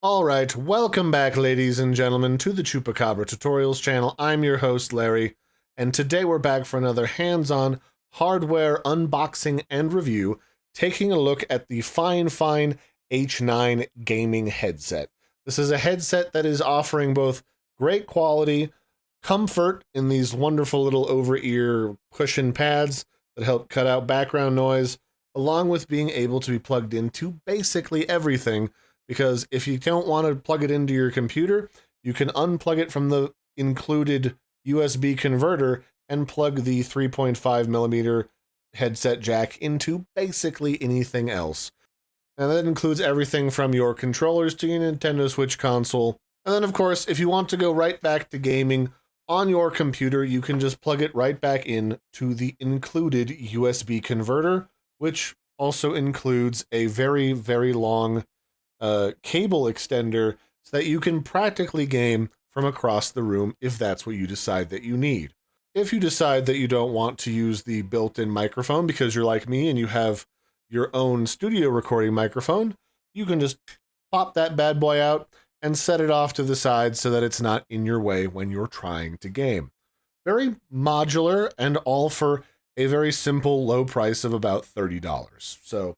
Alright, welcome back ladies and gentlemen to the Chupacabra Tutorials channel. I'm your host Larry, and today we're back for another hands-on hardware unboxing and review, taking a look at the FiFine H9 Gaming Headset. This is a headset that is offering both great quality, comfort in these wonderful little over-ear cushion pads that help cut out background noise, along with being able to be plugged into basically everything. Because if you don't want to plug it into your computer, you can unplug it from the included USB converter and plug the 3.5mm headset jack into basically anything else. And that includes everything from your controllers to your Nintendo Switch console. And then, of course, if you want to go right back to gaming on your computer, you can just plug it right back in to the included USB converter, which also includes a very, very long cable extender so that you can practically game from across the room if that's what you decide that you need. If you decide that you don't want to use the built-in microphone because you're like me and you have your own studio recording microphone, you can just pop that bad boy out and set it off to the side so that it's not in your way when you're trying to game. Very modular and all for a very simple low price of about $30. So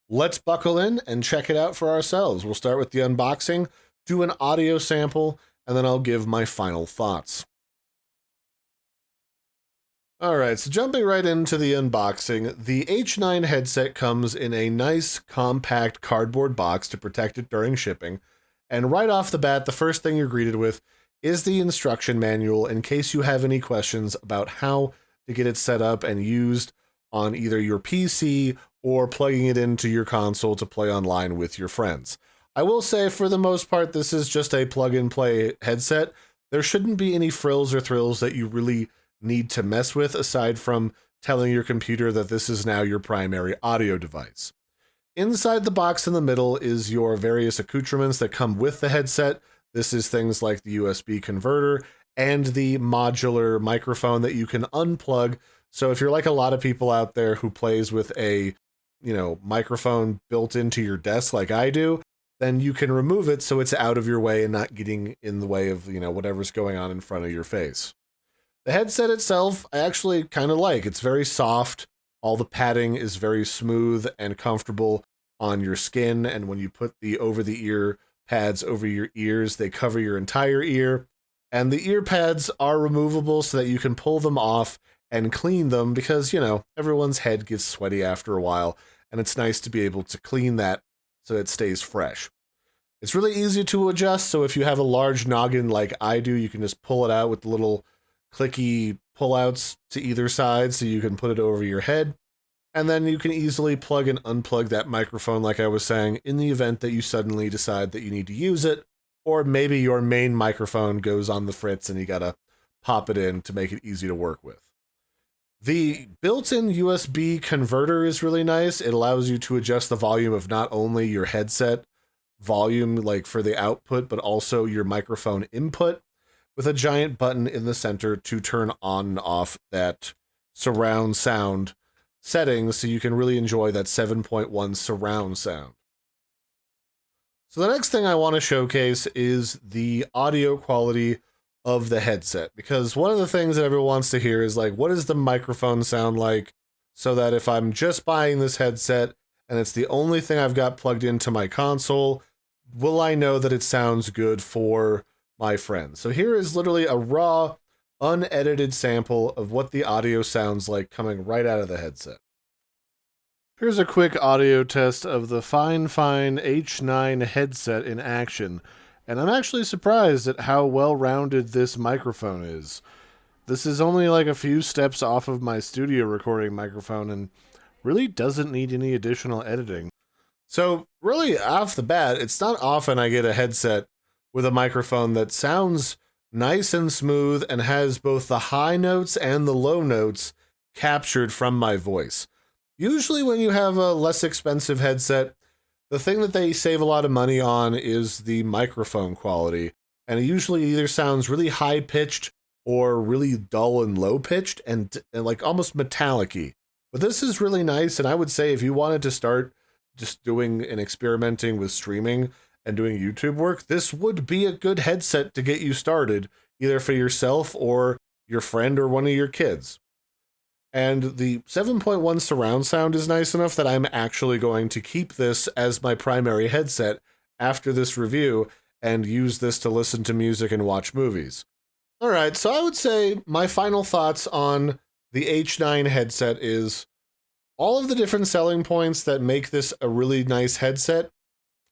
let's buckle in and check it out for ourselves. We'll start with the unboxing, do an audio sample, and then I'll give my final thoughts. Alright, so jumping right into the unboxing, the H9 headset comes in a nice, compact cardboard box to protect it during shipping, and right off the bat, the first thing you're greeted with is the instruction manual in case you have any questions about how to get it set up and used on either your PC or plugging it into your console to play online with your friends. I will say, for the most part, this is just a plug-and-play headset. There shouldn't be any frills or thrills that you really need to mess with, aside from telling your computer that this is now your primary audio device. Inside the box in the middle is your various accoutrements that come with the headset. This is things like the USB converter and the modular microphone that you can unplug. So if you're like a lot of people out there who plays with a, microphone built into your desk like I do, then you can remove it so it's out of your way and not getting in the way of, whatever's going on in front of your face. The headset itself, I actually kind of like. It's very soft. All the padding is very smooth and comfortable on your skin, and when you put the over-the-ear pads over your ears, they cover your entire ear. And the ear pads are removable so that you can pull them off and clean them because, everyone's head gets sweaty after a while, and it's nice to be able to clean that so it stays fresh. It's really easy to adjust, so if you have a large noggin like I do, you can just pull it out with the little clicky pullouts to either side so you can put it over your head. And then you can easily plug and unplug that microphone, like I was saying, in the event that you suddenly decide that you need to use it, or maybe your main microphone goes on the fritz and you gotta pop it in to make it easy to work with. The built-in USB converter is really nice. It allows you to adjust the volume of not only your headset volume, like for the output, but also your microphone input, with a giant button in the center to turn on and off that surround sound settings so you can really enjoy that 7.1 surround sound. So the next thing I want to showcase is the audio quality of the headset, because one of the things that everyone wants to hear is like, what does the microphone sound like, so that if I'm just buying this headset and it's the only thing I've got plugged into my console, will I know that it sounds good for my friends? So here is literally a raw, unedited sample of what the audio sounds like coming right out of the headset. Here's a quick audio test of the FiFine H9 headset in action, and I'm actually surprised at how well-rounded this microphone is. This is only like a few steps off of my studio recording microphone and really doesn't need any additional editing. So really, off the bat, it's not often I get a headset with a microphone that sounds nice and smooth and has both the high notes and the low notes captured from my voice. Usually when you have a less expensive headset, the thing that they save a lot of money on is the microphone quality, and it usually either sounds really high-pitched or really dull and low-pitched and like almost metallic-y. But this is really nice, and I would say if you wanted to start just doing and experimenting with streaming and doing YouTube work, this would be a good headset to get you started, either for yourself or your friend or one of your kids. And the 7.1 surround sound is nice enough that I'm actually going to keep this as my primary headset after this review and use this to listen to music and watch movies. All right, so I would say my final thoughts on the H9 headset is all of the different selling points that make this a really nice headset,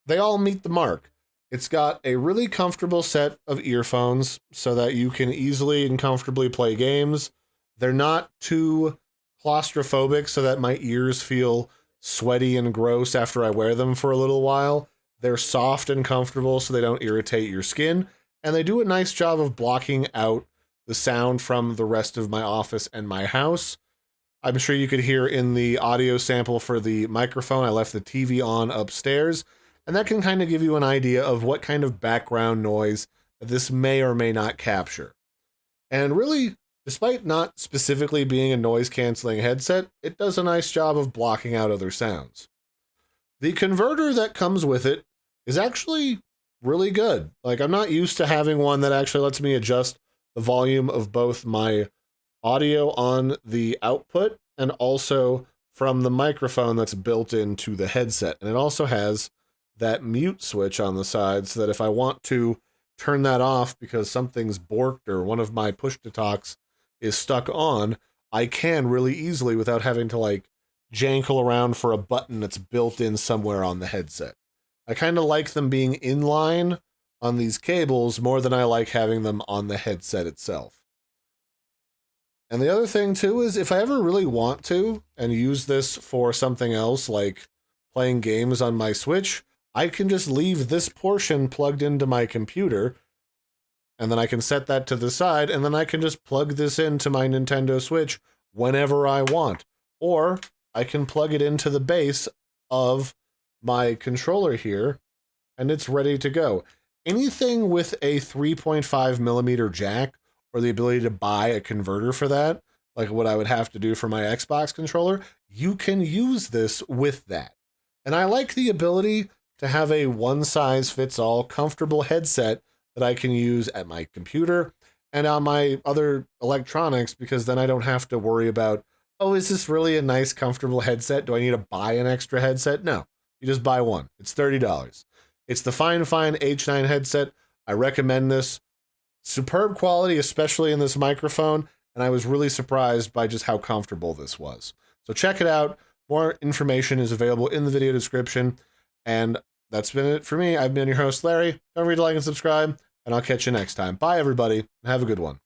they all meet the mark. It's got a really comfortable set of earphones so that you can easily and comfortably play games. They're not too claustrophobic so that my ears feel sweaty and gross after I wear them for a little while. They're soft and comfortable so they don't irritate your skin, and they do a nice job of blocking out the sound from the rest of my office and my house. I'm sure you could hear in the audio sample for the microphone, I left the TV on upstairs, and that can kind of give you an idea of what kind of background noise this may or may not capture. And really, despite not specifically being a noise-canceling headset, it does a nice job of blocking out other sounds. The converter that comes with it is actually really good. Like, I'm not used to having one that actually lets me adjust the volume of both my audio on the output and also from the microphone that's built into the headset. And it also has that mute switch on the side so that if I want to turn that off because something's borked or one of my push-to-talks is stuck on, I can really easily without having to like jankle around for a button that's built in somewhere on the headset. I kind of like them being inline on these cables more than I like having them on the headset itself. And the other thing too is if I ever really want to and use this for something else like playing games on my Switch, I can just leave this portion plugged into my computer and then I can set that to the side and then I can just plug this into my Nintendo Switch whenever I want. Or I can plug it into the base of my controller here and it's ready to go. Anything with a 3.5 millimeter jack or the ability to buy a converter for that, like what I would have to do for my Xbox controller, you can use this with that. And I like the ability to have a one-size-fits-all comfortable headset that I can use at my computer and on my other electronics, because then I don't have to worry about, oh, is this really a nice, comfortable headset? Do I need to buy an extra headset? No, you just buy one. It's $30. It's the FiFine H9 headset. I recommend this. Superb quality, especially in this microphone, and I was really surprised by just how comfortable this was. So check it out. More information is available in the video description, and that's been it for me. I've been your host, Larry. Don't forget to like and subscribe, and I'll catch you next time. Bye, everybody, and have a good one.